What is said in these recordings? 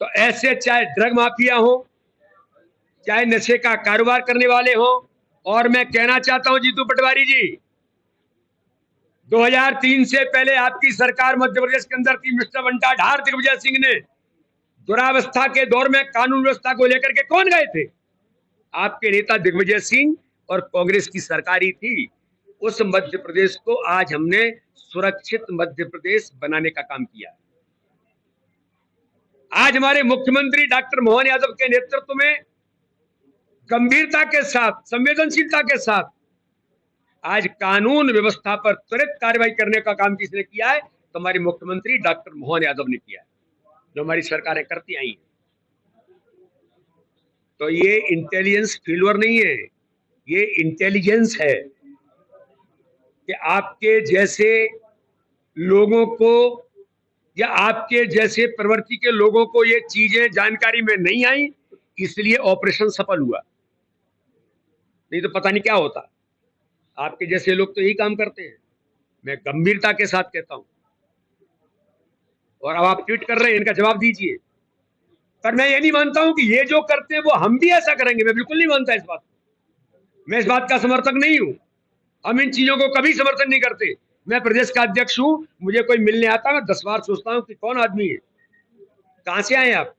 तो ऐसे चाहे ड्रग माफिया हो, चाहे नशे का कारोबार करने वाले हो, और मैं कहना चाहता हूं जीतू पटवारी जी, 2003 से पहले आपकी सरकार मध्य प्रदेश के अंदर थी। मिस्टर बंटा ढार दिग्विजय सिंह ने दुरावस्था के दौर में कानून व्यवस्था को लेकर के कौन गए थे? आपके नेता दिग्विजय सिंह और कांग्रेस की सरकार ही थी। उस मध्य प्रदेश को आज हमने सुरक्षित मध्य प्रदेश बनाने का काम किया। आज हमारे मुख्यमंत्री डॉक्टर मोहन यादव के नेतृत्व में गंभीरता के साथ, संवेदनशीलता के साथ आज कानून व्यवस्था पर त्वरित कार्रवाई करने का काम किसने किया है? तो हमारे मुख्यमंत्री डॉक्टर मोहन यादव ने किया है, जो हमारी सरकारें करती आई हैं। तो ये इंटेलिजेंस फेल्योर नहीं है, ये इंटेलिजेंस है कि आपके जैसे लोगों को या आपके जैसे प्रवृत्ति के लोगों को ये चीजें जानकारी में नहीं आई, इसलिए ऑपरेशन सफल हुआ। नहीं तो पता नहीं क्या होता। आपके जैसे लोग तो यही काम करते हैं। मैं गंभीरता के साथ कहता हूं, और अब आप ट्वीट कर रहे हैं, इनका जवाब दीजिए। पर मैं ये नहीं मानता हूं कि ये जो करते हैं वो हम भी ऐसा करेंगे। मैं बिल्कुल नहीं मानता इस बात को। मैं इस बात का समर्थक नहीं हूं। हम इन चीजों को कभी समर्थन नहीं करते। मैं प्रदेश का अध्यक्ष हूं, मुझे कोई मिलने आता, मैं 10 बार सोचता हूं कि कौन आदमी है, कहां से आए आप।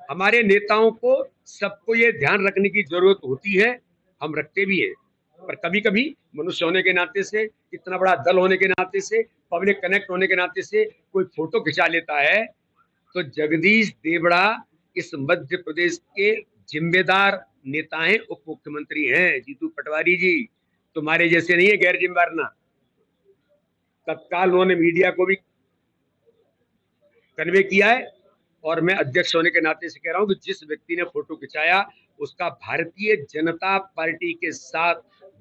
हमारे नेताओं को सबको ये ध्यान रखने की जरूरत होती है, हम रखते भी हैं। पर कभी कभी मनुष्य होने के नाते से, इतना बड़ा दल होने के नाते से, पब्लिक कनेक्ट होने के नाते से कोई फोटो खिंचा लेता है। तो जगदीश देवड़ा इस मध्य प्रदेश के जिम्मेदार नेता हैं, उप मुख्यमंत्री हैं। जीतू पटवारी जी तुम्हारे जैसे नहीं है गैर जिम्मेदार ना। तत्काल उन्होंने मीडिया को भी कन्वे किया है, और मैं अध्यक्ष होने के नाते से कह रहा हूं कि जिस व्यक्ति ने फोटो खिंचाया उसका भारतीय जनता पार्टी के साथ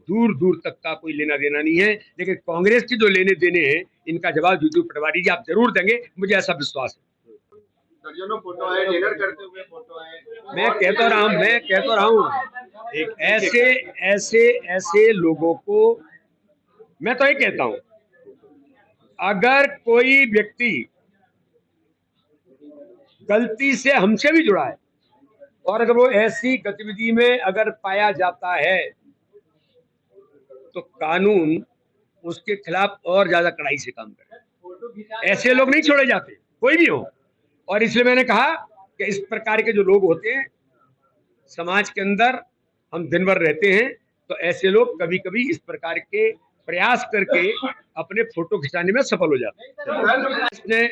दूर दूर तक का कोई लेना देना नहीं है। लेकिन कांग्रेस की जो लेने देने हैं, इनका जवाब जीतू पटवारी जी आप जरूर देंगे, मुझे ऐसा विश्वास है। दर्जनों फोटो है, डिनर करते हुए फोटो है। मैं कहता रहा हूं एक ऐसे लोगों को मैं तो ये कहता हूं, अगर कोई व्यक्ति गलती से हमसे भी जुड़ा है और अगर वो ऐसी गतिविधि में अगर पाया जाता है तो कानून उसके खिलाफ और ज्यादा कड़ाई से काम करे। ऐसे लोग नहीं छोड़े जाते, कोई भी हो। और इसलिए मैंने कहा कि इस प्रकार के जो लोग होते हैं समाज के अंदर, हम दिन भर रहते हैं, तो ऐसे लोग कभी कभी इस प्रकार के प्रयास करके अपने फोटो खिंचाने में सफल हो जाते हैं।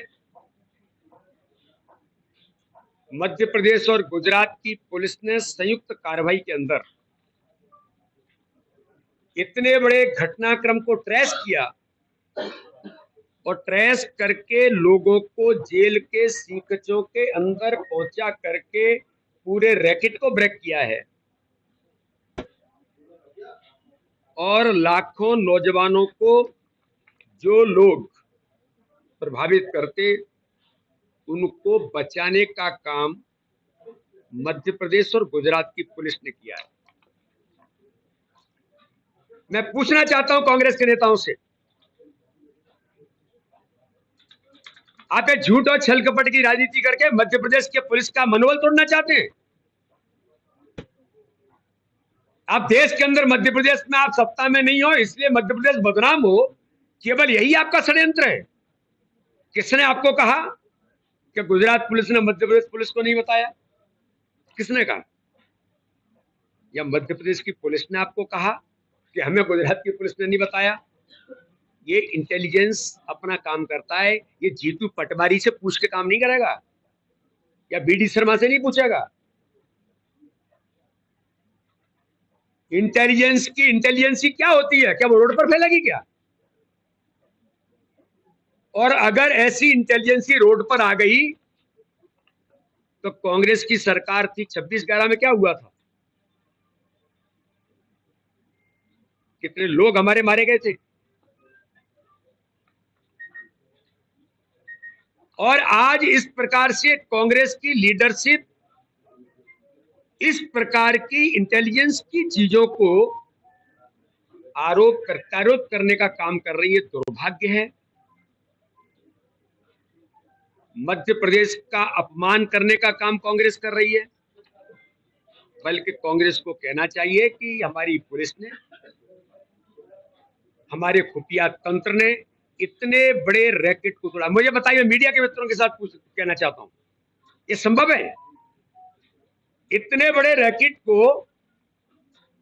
मध्य प्रदेश और गुजरात की पुलिस ने संयुक्त कार्रवाई के अंदर इतने बड़े घटनाक्रम को ट्रेस किया और ट्रेस करके लोगों को जेल के सीकचों के अंदर पहुंचा करके पूरे रैकेट को ब्रेक किया है, और लाखों नौजवानों को जो लोग प्रभावित करते उनको बचाने का काम मध्य प्रदेश और गुजरात की पुलिस ने किया है। मैं पूछना चाहता हूं कांग्रेस के नेताओं से, आप ये झूठ और छल कपट की राजनीति करके मध्य प्रदेश के पुलिस का मनोबल तोड़ना चाहते हैं? आप देश के अंदर, मध्य प्रदेश में आप सत्ता में नहीं हो इसलिए मध्य प्रदेश बदनाम हो, केवल यही आपका षड्यंत्र है? किसने आपको कहा कि गुजरात पुलिस ने मध्य प्रदेश पुलिस को नहीं बताया? किसने कहा? या मध्य प्रदेश की पुलिस ने आपको कहा कि हमें गुजरात की पुलिस ने नहीं बताया? ये इंटेलिजेंस अपना काम करता है। ये जीतू पटवारी से पूछ के काम नहीं करेगा, या बीडी शर्मा से नहीं पूछेगा। इंटेलिजेंसी क्या होती है? क्या वो रोड पर फैलेगी क्या? और अगर ऐसी इंटेलिजेंसी रोड पर आ गई तो कांग्रेस की सरकार थी 26/11 में, क्या हुआ था? कितने लोग हमारे मारे गए थे। और आज इस प्रकार से कांग्रेस की लीडरशिप इस प्रकार की इंटेलिजेंस की चीजों को आरोप करने का काम कर रही है। दुर्भाग्य है। मध्य प्रदेश का अपमान करने का काम कांग्रेस कर रही है, बल्कि कांग्रेस को कहना चाहिए कि हमारी पुलिस ने, हमारे खुफिया तंत्र ने इतने बड़े रैकेट को तोड़ा। मुझे बताइए, मीडिया के मित्रों के साथ कहना चाहता हूं, ये संभव है? इतने बड़े रैकेट को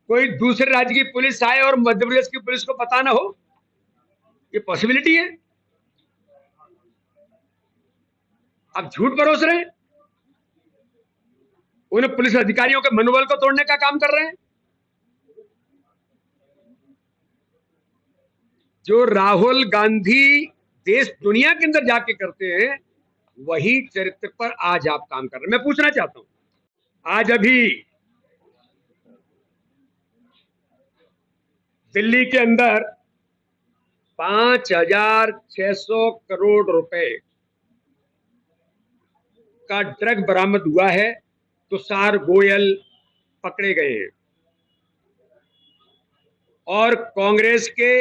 कोई दूसरे राज्य की पुलिस आए और मध्य प्रदेश की पुलिस को पता ना हो? ये पॉसिबिलिटी है? आप झूठ परोस रहे हैं, उन पुलिस अधिकारियों के मनोबल को तोड़ने का काम कर रहे हैं। जो राहुल गांधी देश दुनिया के अंदर जाके करते हैं, वही चरित्र पर आज आप काम कर रहे हैं। मैं पूछना चाहता हूं, आज अभी दिल्ली के अंदर 5,600 करोड़ रुपए का ड्रग बरामद हुआ है। तुषार गोयल पकड़े गए हैं और कांग्रेस के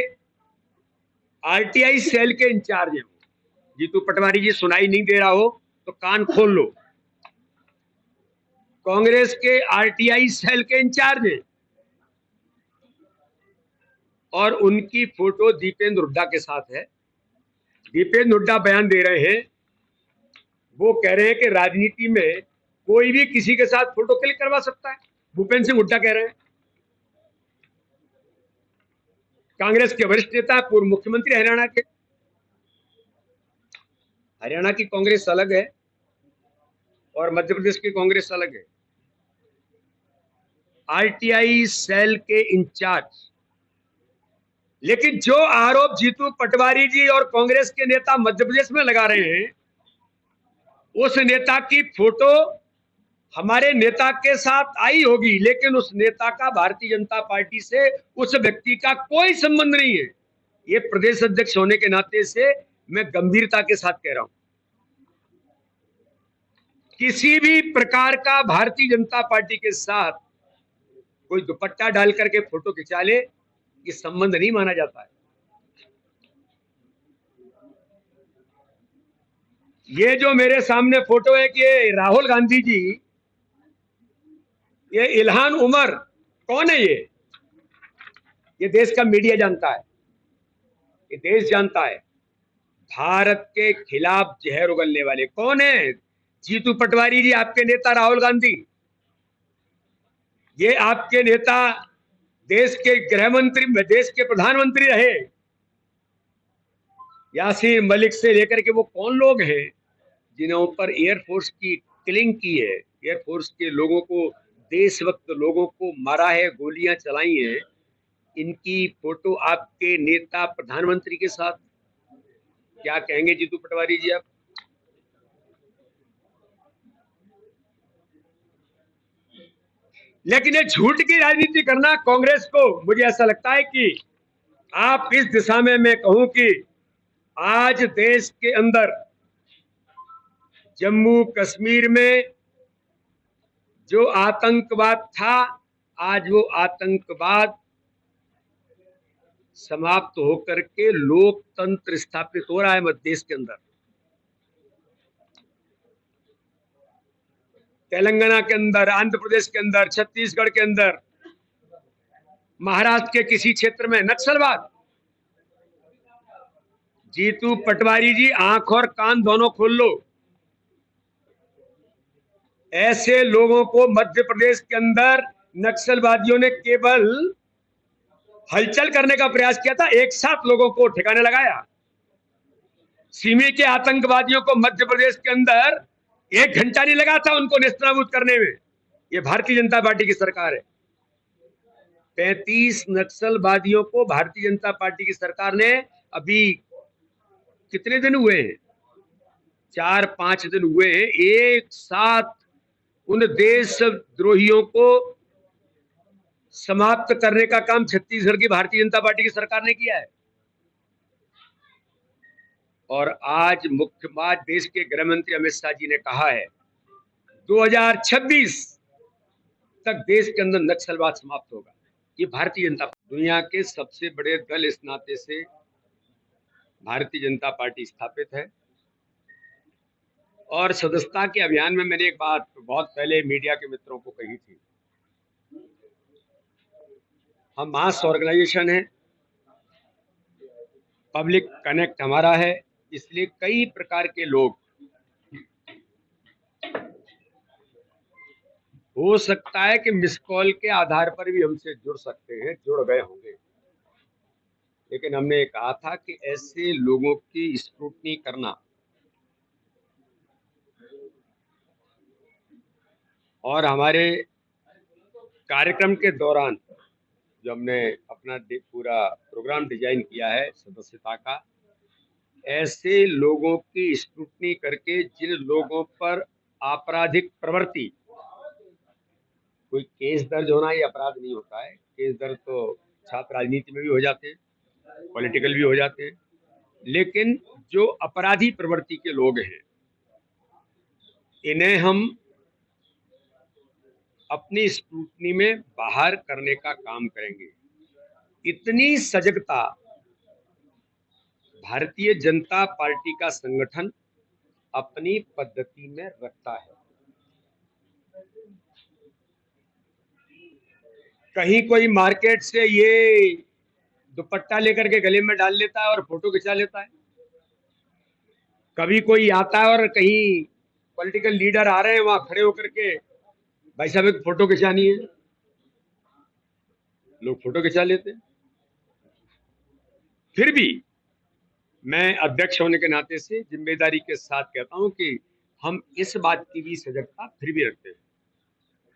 आरटीआई सेल के इंचार्ज हैं। जीतू पटवारी जी, सुनाई नहीं दे रहा हो तो कान खोल लो। कांग्रेस के आरटीआई सेल के इंचार्ज हैं और उनकी फोटो दीपेंद्र हुड्डा के साथ है। दीपेंद्र हुड्डा बयान दे रहे हैं, वो कह रहे हैं कि राजनीति में कोई भी किसी के साथ फोटो क्लिक करवा सकता है। भूपेंद्र सिंह हुड्डा कह रहे हैं, कांग्रेस के वरिष्ठ नेता, पूर्व मुख्यमंत्री हरियाणा के। हरियाणा की कांग्रेस अलग है और मध्य प्रदेश की कांग्रेस अलग है। आरटीआई सेल के इंचार्ज। लेकिन जो आरोप जीतू पटवारी जी और कांग्रेस के नेता मध्य प्रदेश में लगा रहे हैं, उस नेता की फोटो हमारे नेता के साथ आई होगी, लेकिन उस नेता का भारतीय जनता पार्टी से, उस व्यक्ति का कोई संबंध नहीं है। ये प्रदेश अध्यक्ष होने के नाते से मैं गंभीरता के साथ कह रहा हूं, किसी भी प्रकार का भारतीय जनता पार्टी के साथ कोई दुपट्टा डाल करके फोटो खिंचा ले, ये संबंध नहीं माना जाता है। ये जो मेरे सामने फोटो है कि राहुल गांधी जी, ये इल्हान उमर कौन है? ये देश का मीडिया जानता है, ये देश जानता है। भारत के खिलाफ जहर उगलने वाले कौन है? जीतू पटवारी जी, आपके नेता राहुल गांधी। ये आपके नेता देश के गृह मंत्री, देश के प्रधानमंत्री रहे। यासीर मलिक से लेकर के वो कौन लोग हैं जिन्हों पर एयरफोर्स की किलिंग की है, एयरफोर्स के लोगों को, देशभक्त लोगों को मारा है, गोलियां चलाई हैं। इनकी फोटो आपके नेता प्रधानमंत्री के साथ। क्या कहेंगे जीतू पटवारी जी आप? लेकिन ये झूठ की राजनीति करना कांग्रेस को, मुझे ऐसा लगता है कि आप इस दिशा में, मैं कहूं कि आज देश के अंदर जम्मू कश्मीर में जो आतंकवाद था, आज वो आतंकवाद समाप्त होकर के लोकतंत्र स्थापित हो रहा है मध्य देश के अंदर। तेलंगाना के अंदर, आंध्र प्रदेश के अंदर, छत्तीसगढ़ के अंदर, महाराष्ट्र के किसी क्षेत्र में नक्सलवाद। जीतू पटवारी जी, आंख और कान दोनों खोल लो। ऐसे लोगों को मध्य प्रदेश के अंदर नक्सलवादियों ने केवल हलचल करने का प्रयास किया था, एक साथ लोगों को ठिकाने लगाया। सिमी के आतंकवादियों को मध्य प्रदेश के अंदर 1 घंटा नहीं लगा था उनको नेस्तनाबूद करने में। ये भारतीय जनता पार्टी की सरकार है। 35 नक्सलवादियों को भारतीय जनता पार्टी की सरकार ने, अभी कितने दिन हुए हैं, 4-5 दिन हुए हैं, एक साथ उन देशद्रोहियों को समाप्त करने का काम छत्तीसगढ़ की भारतीय जनता पार्टी की सरकार ने किया है। और आज देश के गृह मंत्री अमित शाह जी ने कहा है 2026 तक देश के अंदर नक्सलवाद समाप्त होगा। ये भारतीय जनता, दुनिया के सबसे बड़े दल इस नाते से भारतीय जनता पार्टी स्थापित है। और सदस्यता के अभियान में मैंने एक बात बहुत पहले मीडिया के मित्रों को कही थी। हम मास ऑर्गेनाइजेशन है, पब्लिक कनेक्ट हमारा है, इसलिए कई प्रकार के लोग हो सकता है कि मिस कॉल के आधार पर भी हमसे जुड़ सकते हैं, जुड़ गए होंगे, लेकिन हमने कहा था कि ऐसे लोगों की स्क्रूटनी करना और हमारे कार्यक्रम के दौरान जो हमने अपना पूरा प्रोग्राम डिजाइन किया है सदस्यता का, ऐसे लोगों की स्क्रूटनी करके जिन लोगों पर आपराधिक प्रवृत्ति, कोई केस दर्ज होना ये अपराध नहीं होता है, केस दर्ज तो छात्र राजनीति में भी हो जाते हैं, पॉलिटिकल भी हो जाते हैं, लेकिन जो अपराधी प्रवृत्ति के लोग हैं इन्हें हम अपनी स्क्रूटनी में बाहर करने का काम करेंगे। इतनी सजगता भारतीय जनता पार्टी का संगठन अपनी पद्धति में रखता है। कहीं कोई मार्केट से ये दुपट्टा लेकर के गले में डाल लेता है और फोटो खिंचा लेता है, कभी कोई आता है और कहीं पॉलिटिकल लीडर आ रहे हैं वहां खड़े होकर के भाई साहब एक फोटो खिंचानी है, लोग फोटो खिंचा लेते हैं। फिर भी मैं अध्यक्ष होने के नाते से जिम्मेदारी के साथ कहता हूं कि हम इस बात की भी सजगता फिर भी रखते हैं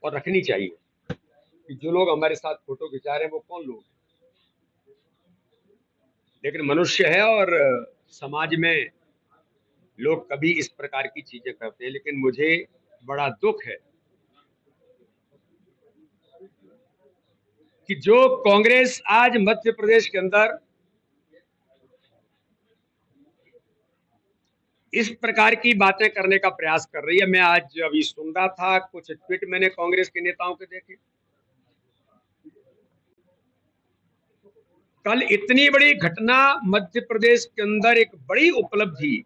और रखनी चाहिए कि जो लोग हमारे साथ फोटो खिंचा रहे हैं वो कौन लोग हैं। लेकिन मनुष्य है और समाज में लोग कभी इस प्रकार की चीजें करते हैं, लेकिन मुझे बड़ा दुख है कि जो कांग्रेस आज मध्य प्रदेश के अंदर इस प्रकार की बातें करने का प्रयास कर रही है। मैं आज अभी सुन रहा था, कुछ ट्वीट मैंने कांग्रेस के नेताओं के देखे। कल इतनी बड़ी घटना मध्य प्रदेश के अंदर, एक बड़ी उपलब्धि